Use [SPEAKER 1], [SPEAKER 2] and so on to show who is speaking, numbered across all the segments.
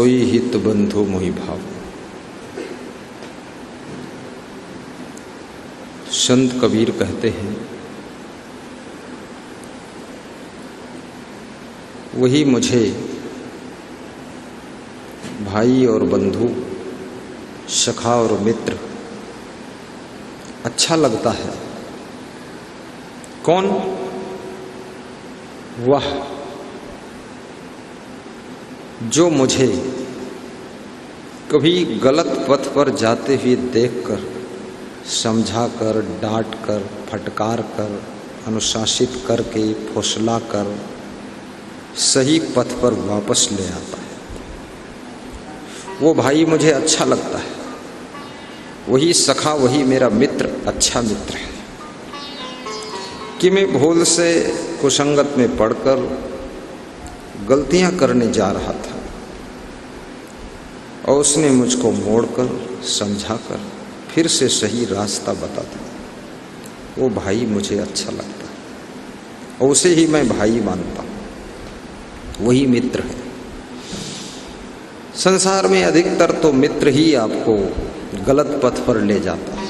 [SPEAKER 1] सोई हित बंधु मोहि भाव। संत कबीर कहते हैं, वही मुझे भाई और बंधु, सखा और मित्र अच्छा लगता है। कौन? वह जो मुझे कभी गलत पथ पर जाते हुए देखकर, समझाकर, डांटकर, फटकार कर, अनुशासित करके, फुसला कर सही पथ पर वापस ले आता है। वो भाई मुझे अच्छा लगता है। वही सखा, वही मेरा मित्र अच्छा मित्र है। कि मैं भूल से कुसंगत में पड़कर गलतियां करने जा रहा था और उसने मुझको मोड़कर, समझाकर फिर से सही रास्ता बता दिया। वो भाई मुझे अच्छा लगता है और उसे ही मैं भाई मानता हूं। वही मित्र है। संसार में अधिकतर तो मित्र ही आपको गलत पथ पर ले जाता है।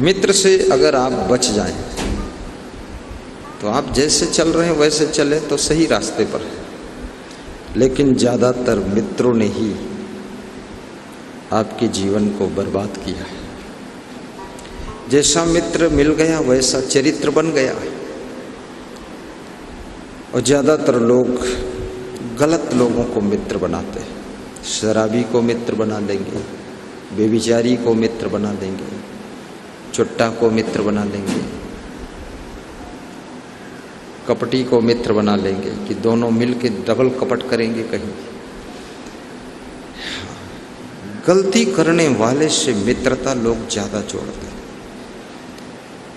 [SPEAKER 1] मित्र से अगर आप बच जाएं तो आप जैसे चल रहे हैं वैसे चले तो सही रास्ते पर है। लेकिन ज़्यादातर मित्रों ने ही आपके जीवन को बर्बाद किया है। जैसा मित्र मिल गया वैसा चरित्र बन गया। और ज़्यादातर लोग गलत लोगों को मित्र बनाते हैं। शराबी को मित्र बना देंगे, बेविचारी को मित्र बना देंगे, चुट्टा को मित्र बना देंगे, कपटी को मित्र बना लेंगे कि दोनों मिलके डबल कपट करेंगे कहीं। गलती करने वाले से मित्रता लोग ज़्यादा जोड़ते हैं।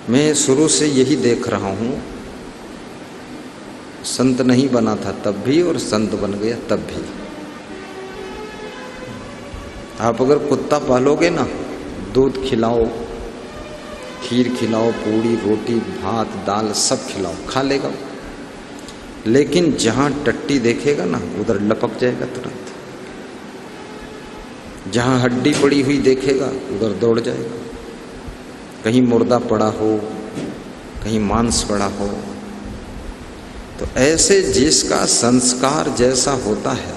[SPEAKER 1] मैं शुरू से यही देख रहा हूँ। संत नहीं बना था तब भी और संत बन गया तब भी। आप अगर कुत्ता पालोगे ना, दूध खिलाओ, खीर खिलाओ, पूड़ी रोटी भात दाल सब खिलाओ, खा लेगा। लेकिन जहां टट्टी देखेगा ना उधर लपक जाएगा तुरंत। जहां हड्डी पड़ी हुई देखेगा उधर दौड़ जाएगा। कहीं मुर्दा पड़ा हो, कहीं मांस पड़ा हो। तो ऐसे जिसका संस्कार जैसा होता है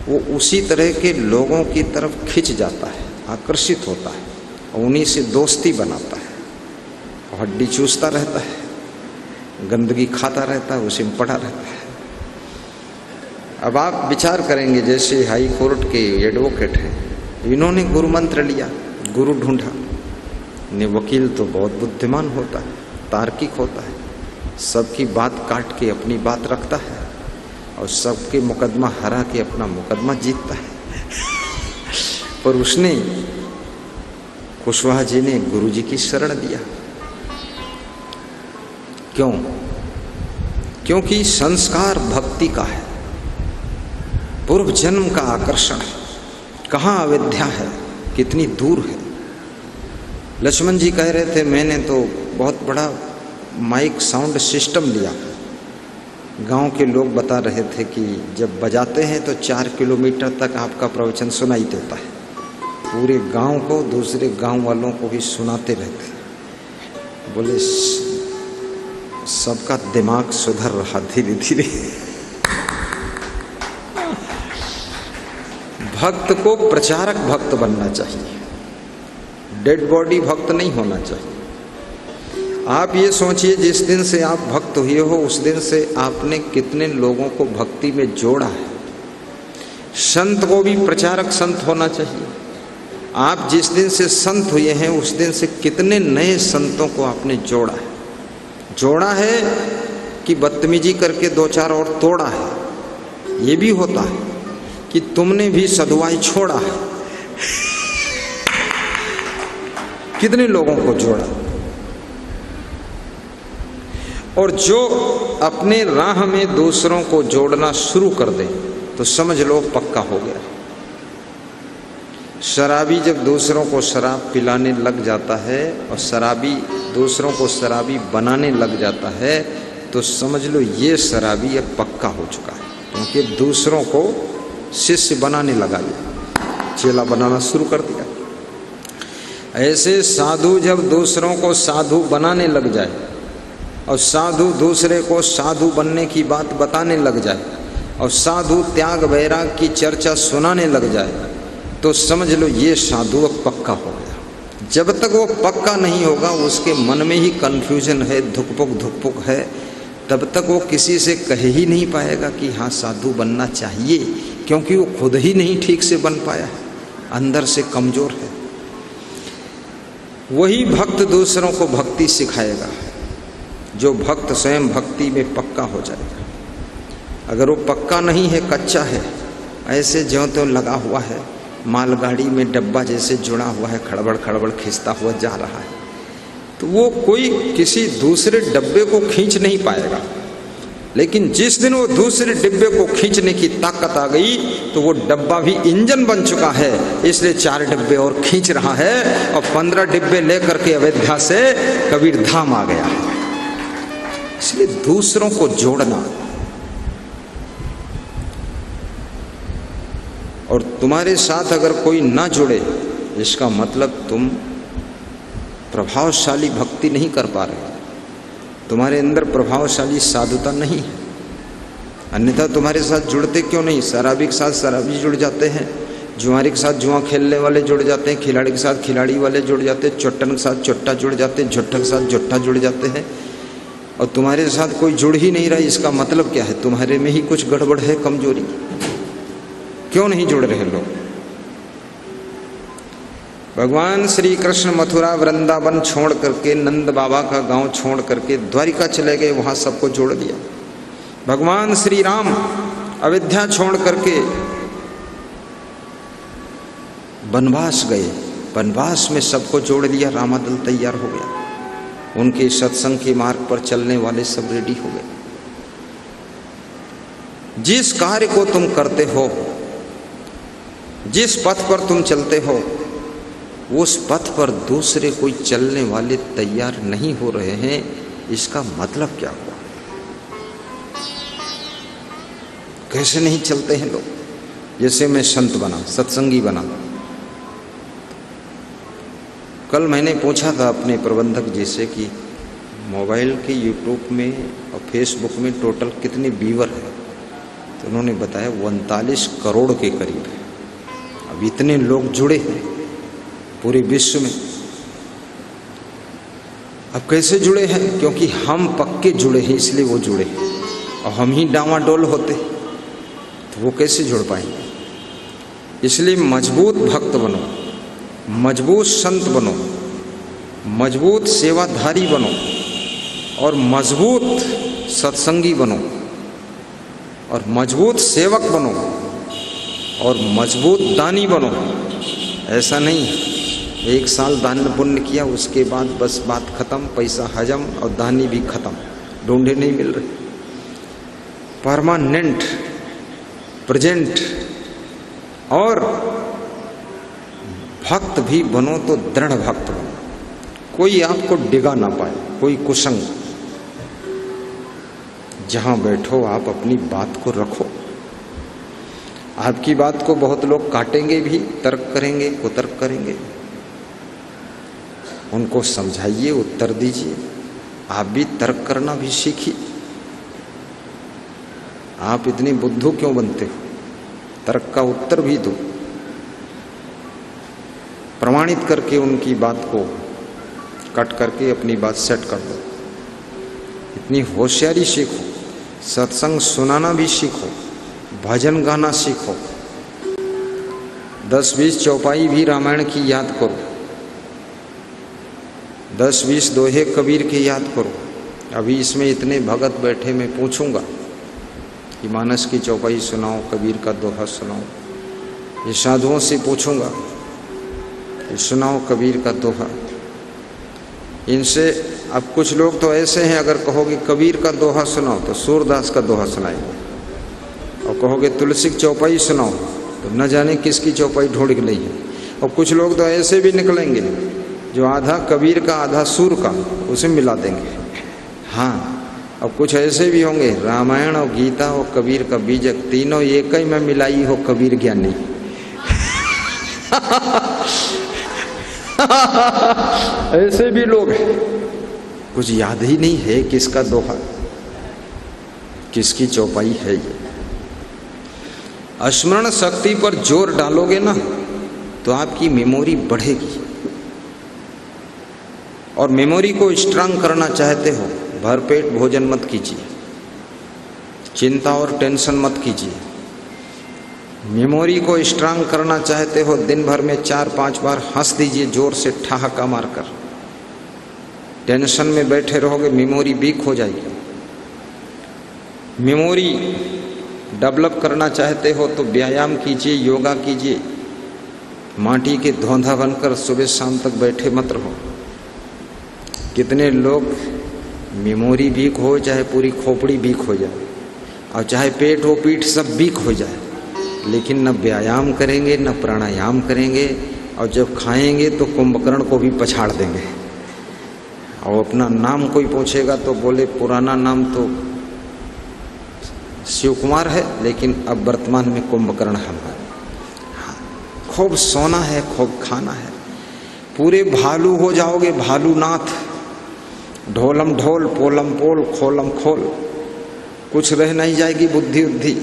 [SPEAKER 1] वो उसी तरह के लोगों की तरफ खिंच जाता है, आकर्षित होता है और उन्हीं से दोस्ती बनाता है। और हड्डी चूसता रहता है, गंदगी खाता रहता है, उसी में पड़ा रहता है। अब आप विचार करेंगे, जैसे हाई कोर्ट के एडवोकेट हैं, इन्होंने गुरु मंत्र लिया, गुरु ढूंढा। ने वकील तो बहुत बुद्धिमान होता है, तार्किक होता है, सबकी बात काट के अपनी बात रखता है और सबके मुकदमा हरा के अपना मुकदमा जीतता है। पर उसने, कुशवाहा जी ने गुरु जी की शरण दिया। क्यों? क्योंकि संस्कार भक्ति का है, पूर्व जन्म का आकर्षण है। कहाँ अविद्या है, कितनी दूर है। लक्ष्मण जी कह रहे थे, मैंने तो बहुत बड़ा माइक साउंड सिस्टम लिया। गांव के लोग बता रहे थे कि जब बजाते हैं तो 4 किलोमीटर तक आपका प्रवचन सुनाई देता है। पूरे गांव को, दूसरे गांव वालों को भी सुनाते रहते। बोले सबका दिमाग सुधर रहा धीरे धीरे। भक्त को प्रचारक भक्त बनना चाहिए, डेड बॉडी भक्त नहीं होना चाहिए। आप ये सोचिए, जिस दिन से आप भक्त हुए हो उस दिन से आपने कितने लोगों को भक्ति में जोड़ा है। संत को भी प्रचारक संत होना चाहिए। आप जिस दिन से संत हुए हैं उस दिन से कितने नए संतों को आपने जोड़ा है। जोड़ा है कि बदतमीजी करके 2-4 और तोड़ा है। ये भी होता है कि तुमने भी सधुआई छोड़ा है। कितने लोगों को जोड़ा। और जो अपने राह में दूसरों को जोड़ना शुरू कर दे तो समझ लो पक्का हो गया। शराबी जब दूसरों को शराब पिलाने लग जाता है और शराबी दूसरों को शराबी बनाने लग जाता है तो समझ लो ये शराबी अब पक्का हो चुका है। क्योंकि दूसरों को शिष्य बनाने लगा, ये चेला बनाना शुरू कर दिया। ऐसे साधु जब दूसरों को साधु बनाने लग जाए और साधु दूसरे को साधु बनने की बात बताने लग जाए और साधु त्याग वैराग की चर्चा सुनाने लग जाए तो समझ लो ये साधु अब पक्का हो गया। जब तक वो पक्का नहीं होगा, उसके मन में ही कन्फ्यूजन है, धुकपुक है, तब तक वो किसी से कह ही नहीं पाएगा कि हाँ साधु बनना चाहिए, क्योंकि वो खुद ही नहीं ठीक से बन पाया है, अंदर से कमजोर है। वही भक्त दूसरों को भक्ति सिखाएगा जो भक्त स्वयं भक्ति में पक्का हो जाएगा। अगर वो पक्का नहीं है, कच्चा है, ऐसे ज्यों त्यों लगा हुआ है, मालगाड़ी में डब्बा जैसे जुड़ा हुआ है, खड़बड़ खड़बड़ खींचता हुआ जा रहा है, तो वो कोई किसी दूसरे डब्बे को खींच नहीं पाएगा। लेकिन जिस दिन वो दूसरे डिब्बे को खींचने की ताकत आ गई तो वो डब्बा भी इंजन बन चुका है, इसलिए 4 डिब्बे और खींच रहा है और 15 डिब्बे लेकर के अयोध्या से कबीर धाम आ गया। इसलिए दूसरों को जोड़ना, और तुम्हारे साथ अगर कोई ना जुड़े, इसका मतलब तुम प्रभावशाली भक्ति नहीं कर पा रहे, तुम्हारे अंदर प्रभावशाली साधुता नहीं है। अन्यथा तुम्हारे साथ जुड़ते क्यों नहीं? शराबी के साथ शराबी जुड़ जाते हैं, जुआरी के साथ जुआ खेलने वाले जुड़ जाते हैं, खिलाड़ी के साथ खिलाड़ी वाले जुड़ जाते हैं, चोट्टन के साथ चोट्टा जुड़ जाते हैं, झुट्ठा के साथ झुट्ठा जुड़ जाते हैं, और तुम्हारे साथ कोई जुड़ ही नहीं रहा। इसका मतलब क्या है? तुम्हारे में ही कुछ गड़बड़ है, कमजोरी। क्यों नहीं जुड़ रहे लोग? भगवान श्री कृष्ण मथुरा वृंदावन छोड़ करके, नंद बाबा का गांव छोड़ करके द्वारिका चले गए, वहां सबको जोड़ दिया। भगवान श्री राम अयोध्या छोड़ करके वनवास गए, वनवास में सबको जोड़ दिया, रामादल तैयार हो गया, उनके सत्संग के मार्ग पर चलने वाले सब रेडी हो गए। जिस कार्य को तुम करते हो, जिस पथ पर तुम चलते हो, उस पथ पर दूसरे कोई चलने वाले तैयार नहीं हो रहे हैं, इसका मतलब क्या हुआ? कैसे नहीं चलते हैं लोग? जैसे मैं संत बना, सत्संगी बना, कल मैंने पूछा था अपने प्रबंधक जी से कि मोबाइल के यूट्यूब में और फेसबुक में टोटल कितने व्यूअर हैं, तो उन्होंने बताया 39 करोड़ के करीब है। अब इतने लोग जुड़े हैं पूरे विश्व में। अब कैसे जुड़े हैं? क्योंकि हम पक्के जुड़े हैं, इसलिए वो जुड़े हैं, और हम ही डावाडोल होते तो वो कैसे जुड़ पाएंगे? इसलिए मजबूत भक्त बनो, मजबूत संत बनो, मजबूत सेवाधारी बनो, और मजबूत सत्संगी बनो, और मजबूत सेवक बनो, और मजबूत दानी बनो। ऐसा नहीं 1 साल दान पुण्य किया, उसके बाद बस बात खत्म, पैसा हजम और दानी भी खत्म, ढूंढे नहीं मिल रहे। परमानेंट, प्रेजेंट, और भक्त भी बनो तो दृढ़ भक्त बनो, कोई आपको डिगा ना पाए, कोई कुसंग। जहां बैठो आप अपनी बात को रखो। आपकी बात को बहुत लोग काटेंगे भी, तर्क करेंगे, कुतर्क करेंगे, उनको समझाइए, उत्तर दीजिए। आप भी तर्क करना भी सीखिए। आप इतने बुद्धू क्यों बनते हो? तर्क का उत्तर भी दो, प्रमाणित करके उनकी बात को कट करके अपनी बात सेट कर दो। इतनी होशियारी सीखो, सत्संग सुनाना भी सीखो, भजन गाना सीखो, 10-20 चौपाई भी रामायण की याद करो, 10-20 दोहे कबीर के याद करो। अभी इसमें इतने भगत बैठे, मैं पूछूंगा कि मानस की चौपाई सुनाओ, कबीर का दोहा सुनाओ। ये साधुओं से पूछूंगा कि सुनाओ कबीर का दोहा। इनसे अब कुछ लोग तो ऐसे हैं, अगर कहोगे कबीर का दोहा सुनाओ तो सूरदास का दोहा सुनाएंगे, और कहोगे तुलसी की चौपाई सुनाओ तो न जाने किसकी चौपाई ढूंढ के ली है। और कुछ लोग तो ऐसे भी निकलेंगे जो आधा कबीर का आधा सूर का उसे मिला देंगे। हाँ, और कुछ ऐसे भी होंगे रामायण और गीता और कबीर का बीजक तीनों एक ही में मिलाई हो कबीर ज्ञानी। ऐसे भी लोग हैं, कुछ याद ही नहीं है किसका दोहा, किसकी चौपाई है ये। स्मरण शक्ति पर जोर डालोगे ना तो आपकी मेमोरी बढ़ेगी। और मेमोरी को स्ट्रांग करना चाहते हो, भरपेट भोजन मत कीजिए, चिंता और टेंशन मत कीजिए। मेमोरी को स्ट्रांग करना चाहते हो, दिन भर में 4-5 बार हंस दीजिए जोर से ठहाका मारकर। टेंशन में बैठे रहोगे मेमोरी वीक हो जाएगी। मेमोरी डेवलप करना चाहते हो तो व्यायाम कीजिए, योगा कीजिए। माटी के धौंधा बनकर सुबह शाम तक बैठे मत रहो। कितने लोग मेमोरी वीक हो, चाहे पूरी खोपड़ी वीक हो जाए और चाहे पेट हो पीठ सब वीक हो जाए, लेकिन न व्यायाम करेंगे न प्राणायाम करेंगे, और जब खाएंगे तो कुंभकर्ण को भी पछाड़ देंगे। और अपना नाम कोई पूछेगा तो बोले पुराना नाम तो शिव कुमार है, लेकिन अब वर्तमान में कुंभकर्ण हम हैं। खूब सोना है, खूब खाना है, पूरे भालू हो जाओगे, भालूनाथ। ढोलम ढोल, पोलम पोल, खोलम खोल, कुछ रह नहीं जाएगी बुद्धि उद्धि।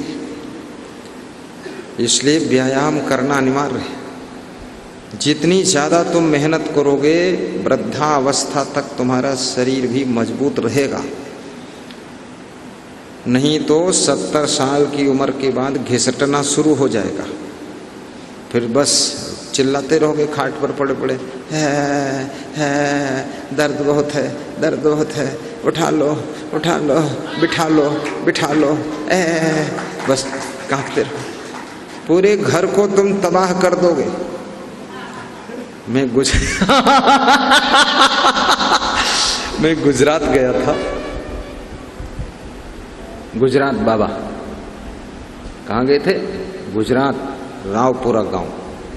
[SPEAKER 1] इसलिए व्यायाम करना अनिवार्य है। जितनी ज्यादा तुम मेहनत करोगे, वृद्धावस्था तक तुम्हारा शरीर भी मजबूत रहेगा। नहीं तो 70 साल की उम्र के बाद घिसटना शुरू हो जाएगा। फिर बस चिल्लाते रहोगे खाट पर पड़े पड़े, है दर्द बहुत है, दर्द बहुत है, उठा लो उठा लो, बिठा लो बिठा लो, बस कांपते रहो। पूरे घर को तुम तबाह कर दोगे। मैं गुजरात गया था। गुजरात बाबा कहाँ गए थे? गुजरात, रावपुरा गांव।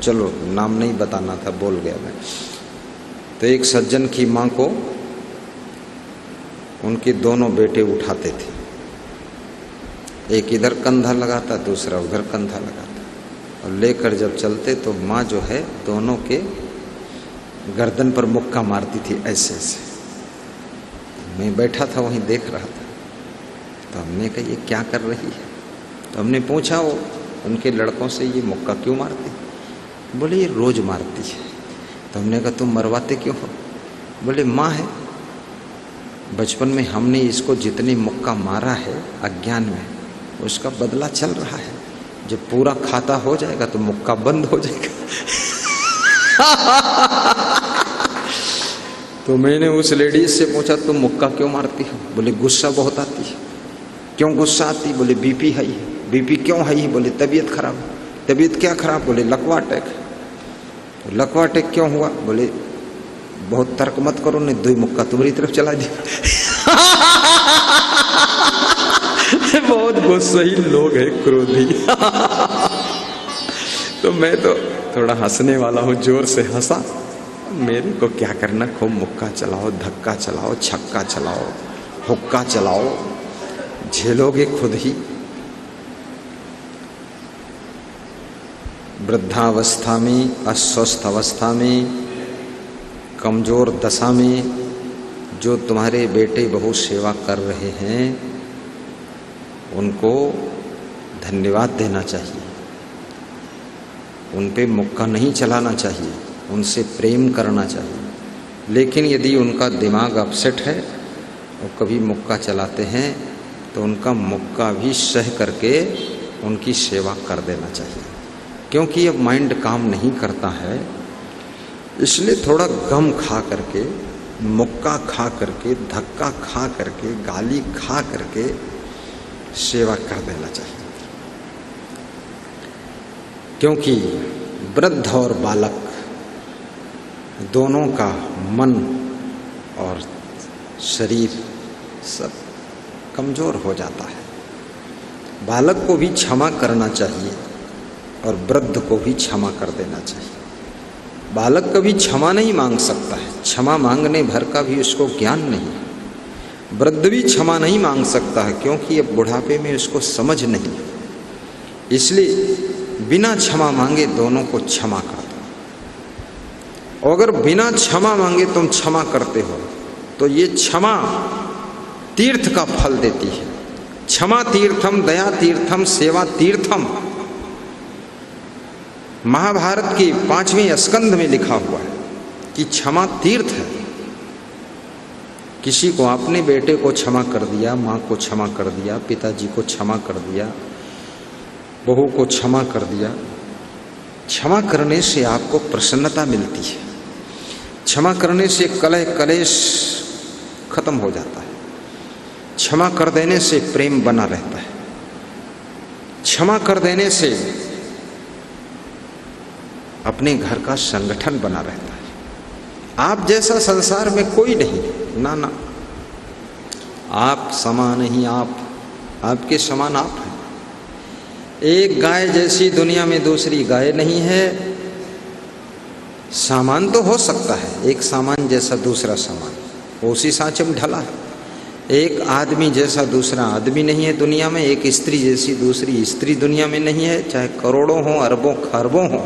[SPEAKER 1] चलो नाम नहीं बताना था, बोल गया मैं। तो एक सज्जन की माँ को उनके दोनों बेटे उठाते थे। एक इधर कंधा लगाता, दूसरा उधर कंधा लगाता, और लेकर जब चलते तो माँ जो है दोनों के गर्दन पर मुक्का मारती थी ऐसे ऐसे। मैं बैठा था वहीं देख रहा था। तो हमने कहा ये क्या कर रही है? तो हमने पूछा वो उनके लड़कों से, ये मुक्का क्यों मारती? बोले ये रोज मारती है। तो हमने कहा तुम मरवाते क्यों हो? बोले माँ है, बचपन में हमने इसको जितने मुक्का मारा है अज्ञान में, उसका बदला चल रहा है। जब पूरा खाता हो जाएगा तो मुक्का बंद हो जाएगा। तो मैंने उस लेडीज से पूछा तुम मुक्का क्यों मारती हो? बोले गुस्सा बहुत आती है। क्यों गुस्सा आती? बोले बीपी हाई है। बीपी क्यों हाई? बोले तबीयत खराब। तबीयत क्या खराब? बोले लकवा अटैक। लकवा अटैक क्यों हुआ? बोले बहुत तर्क मत करो, नहीं 2 मुक्का तुम्हारी तरफ चला दी। बहुत गुस्सई लोग हैं, क्रोधी। तो मैं तो थोड़ा हंसने वाला हूँ, जोर से हंसा। मेरे को क्या करना, खूब मुक्का चलाओ, धक्का चलाओ, छक्का चलाओ, हुक्का चलाओ, झेलोगे खुद ही। वृद्धावस्था में, अस्वस्थ अवस्था में, कमजोर दशा में जो तुम्हारे बेटे बहू सेवा कर रहे हैं उनको धन्यवाद देना चाहिए। उन पे मुक्का नहीं चलाना चाहिए, उनसे प्रेम करना चाहिए। लेकिन यदि उनका दिमाग अपसेट है और कभी मुक्का चलाते हैं तो उनका मुक्का भी सह करके उनकी सेवा कर देना चाहिए। क्योंकि अब माइंड काम नहीं करता है, इसलिए थोड़ा गम खा करके, मुक्का खा करके, धक्का खा करके, गाली खा करके सेवा कर देना चाहिए। क्योंकि वृद्ध और बालक दोनों का मन और शरीर सब कमजोर हो जाता है। बालक को भी क्षमा करना चाहिए और वृद्ध को भी क्षमा कर देना चाहिए। बालक कभी क्षमा नहीं मांग सकता है, क्षमा मांगने भर का भी उसको ज्ञान नहीं है। वृद्ध भी क्षमा नहीं मांग सकता है, क्योंकि अब बुढ़ापे में इसको समझ नहीं, इसलिए बिना क्षमा मांगे दोनों को क्षमा कर दो। और अगर बिना क्षमा मांगे तुम क्षमा करते हो तो ये क्षमा तीर्थ का फल देती है। क्षमा तीर्थम, दया तीर्थम, सेवा तीर्थम, महाभारत की 5वें स्कंध में लिखा हुआ है कि क्षमा तीर्थ है। किसी को अपने बेटे को क्षमा कर दिया, माँ को क्षमा कर दिया, पिताजी को क्षमा कर दिया, बहू को क्षमा कर दिया, क्षमा करने से आपको प्रसन्नता मिलती है। क्षमा करने से कलह कलेश खत्म हो जाता है। क्षमा कर देने से प्रेम बना रहता है। क्षमा कर देने से अपने घर का संगठन बना रहता है। आप जैसा संसार में कोई नहीं, ना ना, आप समान नहीं, आपके समान आप हैं। एक गाय जैसी दुनिया में दूसरी गाय नहीं है। सामान तो हो सकता है, एक सामान जैसा दूसरा सामान, वो उसी सांचे में ढला है। एक आदमी जैसा दूसरा आदमी नहीं है दुनिया में, एक स्त्री जैसी दूसरी स्त्री दुनिया में नहीं है, चाहे करोड़ों हो, अरबों खरबों हो,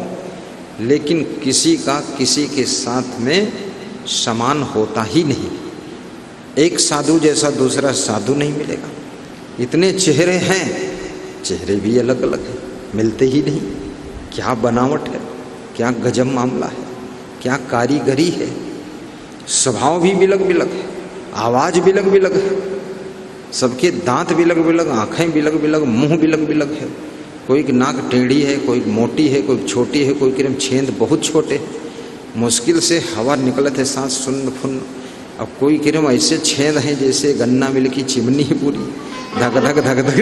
[SPEAKER 1] लेकिन किसी का किसी के साथ में समान होता ही नहीं। एक साधु जैसा दूसरा साधु नहीं मिलेगा। इतने चेहरे हैं, चेहरे भी अलग अलग हैं, मिलते ही नहीं। क्या बनावट है, क्या गजब मामला है, क्या कारीगरी है। स्वभाव भी बिलग बिलग है, आवाज बिलग बिलग है, सबके दांत बिलग बिलग, आंखें बिलग बिलग, मुंह बिलग बिलग है। कोई की नाक टेढ़ी है, कोई मोटी है, कोई छोटी है, कोई किरम छेंद बहुत छोटे, मुश्किल से हवा निकलत है, सांस सुन्न फुन्न। अब कोई किरम ऐसे छेद हैं जैसे गन्ना मिल की चिमनी पूरी धक धक धक धक।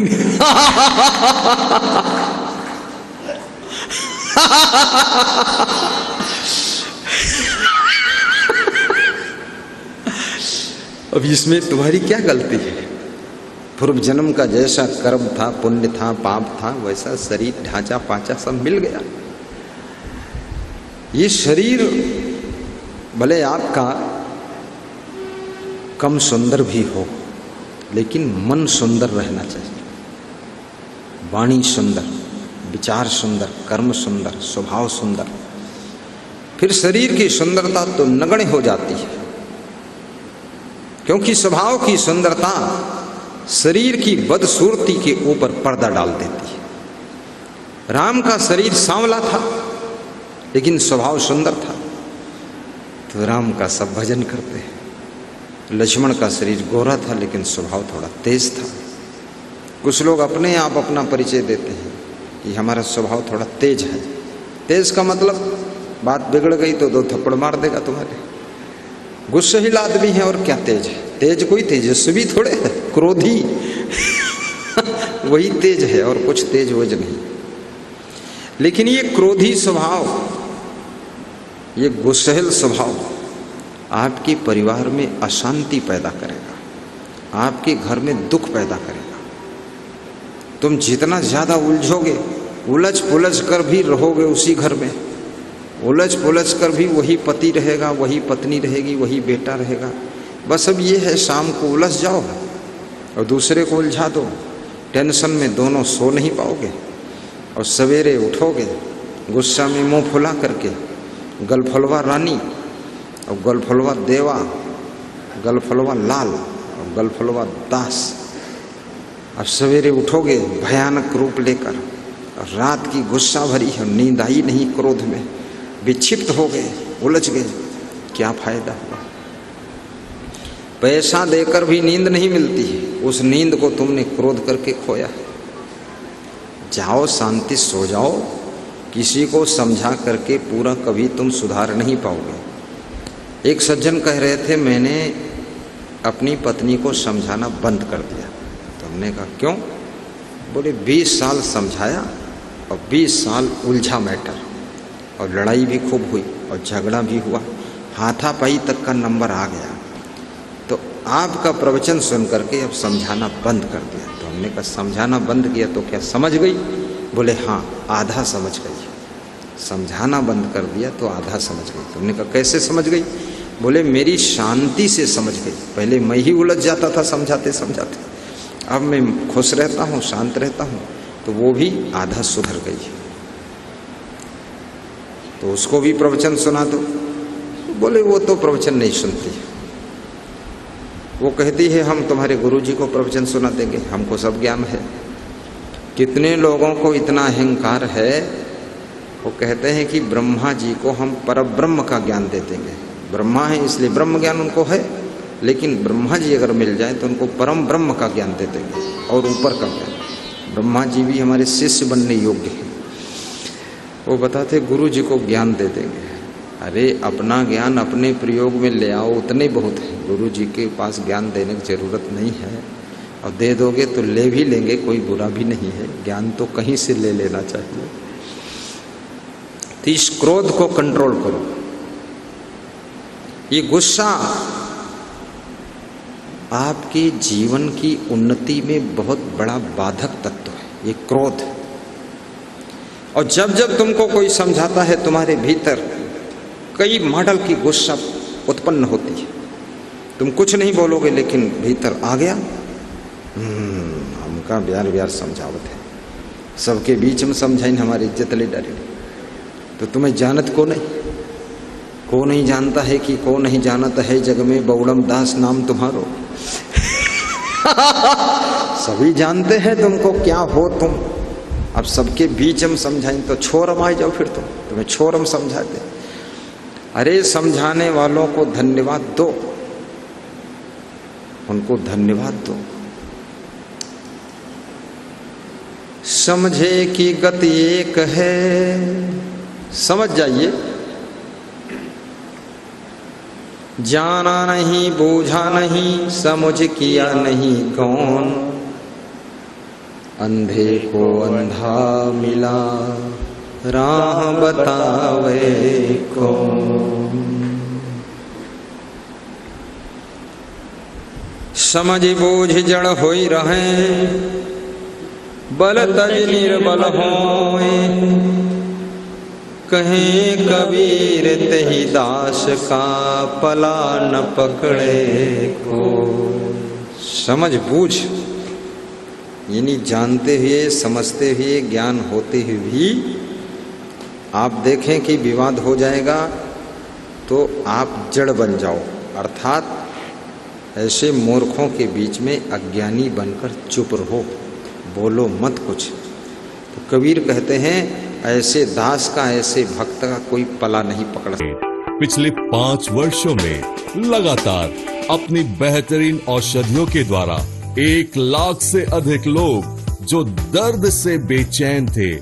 [SPEAKER 1] अब इसमें तुम्हारी क्या गलती है? पूर्व जन्म का जैसा कर्म था, पुण्य था, पाप था, वैसा शरीर ढांचा पांचा सब मिल गया। ये शरीर भले आपका कम सुंदर भी हो, लेकिन मन सुंदर रहना चाहिए। वाणी सुंदर, विचार सुंदर, कर्म सुंदर, स्वभाव सुंदर, फिर शरीर की सुंदरता तो नगण्य हो जाती है। क्योंकि स्वभाव की सुंदरता शरीर की बदसूरती के ऊपर पर्दा डाल देती है। राम का शरीर सांवला था लेकिन स्वभाव सुंदर था, तो राम का सब भजन करते हैं। लक्ष्मण का शरीर गोरा था लेकिन स्वभाव थोड़ा तेज था। कुछ लोग अपने आप अपना परिचय देते हैं कि हमारा स्वभाव थोड़ा तेज है। तेज का मतलब बात बिगड़ गई तो 2 थप्पड़ मार देगा तुम्हारे। गुस्सेहिल आदमी है और क्या तेज है? तेज कोई तेजस्वी थोड़े है, क्रोधी वही तेज है और कुछ तेज वज नहीं। लेकिन ये क्रोधी स्वभाव, ये गुस्सेहिल स्वभाव आपके परिवार में अशांति पैदा करेगा, आपके घर में दुख पैदा करेगा। तुम जितना ज्यादा उलझोगे, उलझ पुलझ कर भी रहोगे उसी घर में, उलझ पुलझ कर भी वही पति रहेगा, वही पत्नी रहेगी, वही बेटा रहेगा। बस अब ये है शाम को उलझ जाओ और दूसरे को उलझा दो, टेंशन में दोनों सो नहीं पाओगे और सवेरे उठोगे गुस्सा में मुंह फुला करके, गलफलवा रानी और गलफलवा देवा, गलफलवा लाल और गलफलवा दास। अब सवेरे उठोगे भयानक रूप लेकर और रात की गुस्सा भरी है, नींद आई नहीं, क्रोध में विक्षिप्त हो गए, उलझ गए, क्या फायदा हुआ? पैसा देकर भी नींद नहीं मिलती है, उस नींद को तुमने क्रोध करके खोया है। जाओ शांति सो जाओ, किसी को समझा करके पूरा कभी तुम सुधार नहीं पाओगे। एक सज्जन कह रहे थे मैंने अपनी पत्नी को समझाना बंद कर दिया। तो हमने कहा क्यों? बोले 20 साल समझाया और 20 साल उलझा मैटर, और लड़ाई भी खूब हुई और झगड़ा भी हुआ, हाथापाई तक का नंबर आ गया। तो आपका प्रवचन सुन करके अब समझाना बंद कर दिया। तो हमने कहा समझाना बंद किया तो क्या समझ गई? बोले हाँ, आधा समझ गई। समझाना बंद कर दिया तो आधा समझ गई। तो हमने कहा कैसे समझ गई? बोले मेरी शांति से समझ गई। पहले मैं ही उलझ जाता था समझाते समझाते, अब मैं खुश रहता हूँ, शांत रहता हूँ, तो वो भी आधा सुधर गई। तो उसको भी प्रवचन सुना दो। बोले वो तो प्रवचन नहीं सुनती, वो कहती है हम तुम्हारे गुरुजी को प्रवचन सुना देंगे, हमको सब ज्ञान है। कितने लोगों को इतना अहंकार है, वो कहते हैं कि ब्रह्मा जी को हम परब्रह्म का ज्ञान दे देंगे। ब्रह्मा है इसलिए ब्रह्म ज्ञान उनको है, लेकिन ब्रह्मा जी अगर मिल जाए तो उनको परम ब्रह्म का ज्ञान दे देंगे और ऊपर का ज्ञान। ब्रह्मा जी भी हमारे शिष्य बनने योग्य हैं। वो बताते गुरु जी को ज्ञान दे देंगे। अरे अपना ज्ञान अपने प्रयोग में ले आओ, उतने बहुत है। गुरु जी के पास ज्ञान देने की जरूरत नहीं है, और दे दोगे तो ले भी लेंगे, कोई बुरा भी नहीं है। ज्ञान तो कहीं से ले लेना चाहिए। तो इस क्रोध को कंट्रोल करो। ये गुस्सा आपके जीवन की उन्नति में बहुत बड़ा बाधक तत्व है, ये क्रोध। और जब जब तुमको कोई समझाता है, तुम्हारे भीतर कई मॉडल की गुस्सा उत्पन्न होती है। तुम कुछ नहीं बोलोगे, लेकिन भीतर आ गया, हमका ब्यार ब्यार समझावत है, सबके बीच में समझाइन हमारी इज्जत ले डरे। तो तुम्हें जानत को नहीं जानता है कि को नहीं जानत है जग में बौड़म दास नाम तुम्हारो। सभी जानते हैं तुमको क्या हो तुम। अब सबके बीच में समझाएं तो छोरम आ जाओ, फिर तुम्हें छोरम समझाते। अरे समझाने वालों को धन्यवाद दो, उनको धन्यवाद दो। समझे कि गति एक है, समझ जाइए। जाना नहीं, बूझा नहीं, समझ किया नहीं कौन। अंधे को अंधा मिला, राह बतावे कौन। समझ बूझ जड़ होई रहे, बल तज निर्बल होए। कहे कबीर तेहि दास का, पला न पकड़े को। समझ बूझ यानी जानते हुए समझते हुए ज्ञान होते हुए भी आप देखें कि विवाद हो जाएगा तो आप जड़ बन जाओ, अर्थात ऐसे मूर्खों के बीच में अज्ञानी बनकर चुप रहो, बोलो मत कुछ। तो कबीर कहते हैं ऐसे दास का, ऐसे भक्त का कोई पला नहीं पकड़ सकता।
[SPEAKER 2] पिछले 5 वर्षों में लगातार अपनी बेहतरीन औषधियों के द्वारा 1 लाख से अधिक लोग जो दर्द से बेचैन थे,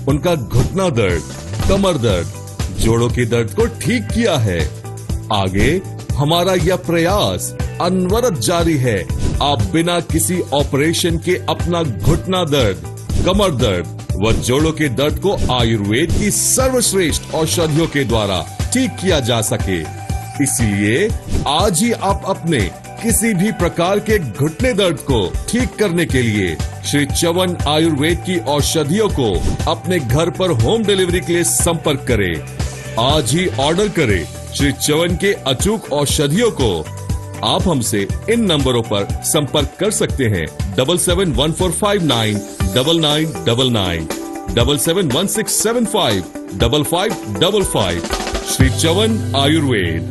[SPEAKER 2] उनका घुटना दर्द, कमर दर्द, जोड़ों के दर्द को ठीक किया है। आगे हमारा यह प्रयास अनवरत जारी है। आप बिना किसी ऑपरेशन के अपना घुटना दर्द, कमर दर्द व जोड़ों के दर्द को आयुर्वेद की सर्वश्रेष्ठ औषधियों के द्वारा ठीक किया जा सके। इसलिए आज ही आप अपने किसी भी प्रकार के घुटने दर्द को ठीक करने के लिए श्री च्यवन आयुर्वेद की औषधियों को अपने घर पर होम डिलीवरी के लिए संपर्क करें। आज ही ऑर्डर करें श्री च्यवन के अचूक औषधियों को। आप हमसे इन नंबरों पर संपर्क कर सकते हैं 7714599999, 7716755555। श्री च्यवन आयुर्वेद।